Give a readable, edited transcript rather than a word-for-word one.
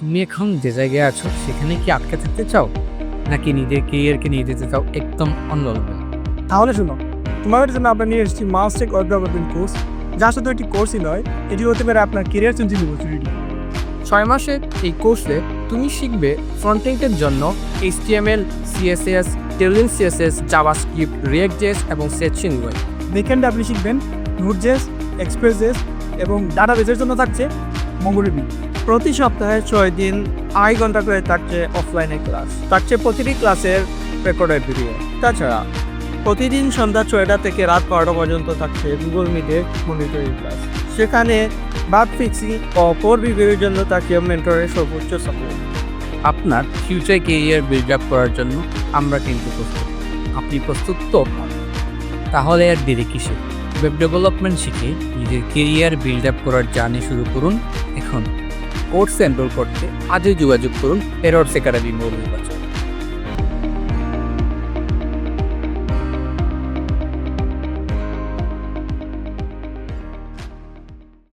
তুমি এখন যে জায়গায় আছো সেখানে কি আটকে থাকতে চাও, নাকি নিজের কেরিয়ারকে নিয়ে যেতে চাও একদম অন্য লেভেল? তাহলে শোনো, তোমাদের জন্য আমরা নিয়ে এসেছি মাস্টেক ওয়েব ডেভেলপমেন্ট কোর্স, যা শুধু একটি কোর্সই নয়, এটি হতে পারে আপনার কেরিয়ার চেঞ্জিং অপরচুনিটি। 6 মাসের এই কোর্সে তুমি শিখবে ফ্রন্ট-এন্ডের জন্য HTML, CSS, Tailwind CSS, JavaScript, React JS এবং সেকশন UI। উইকেন্ডে আপনি শিখবেন নোট.জেএস, এক্সপ্রেস.জেএস এবং ডাটাবেসের জন্য থাকছে MongoDB। প্রতি সপ্তাহে 6 দিন 2.5 ঘন্টা করে থাকছে অফলাইনে ক্লাস, থাকছে প্রতিটি ক্লাসের রেকর্ডেড ভিডিও। তাছাড়া প্রতিদিন সন্ধ্যা 6টা থেকে রাত 12টা পর্যন্ত থাকছে গুগল মিটের মনিটরিং ক্লাস। সেখানে বাগ ফিক্সিং ও কোড রিভিউয়ের জন্য থাকছে মেন্টরের সর্বোচ্চ সাপোর্ট। আপনার ফিউচার কেরিয়ার বিল্ড আপ করার জন্য আমরা কিন্তু প্রস্তুত। আপনি প্রস্তুত তো? তাহলে আর দেরি কিসে? ওয়েব ডেভেলপমেন্ট শিখে নিজের কেরিয়ার বিল্ড আপ করার জার্নি শুরু করুন এখন। কোর্স এনরোল করতে আজই যোগাযোগ করুন এরর্স একাডেমি মৌলভীবাজার।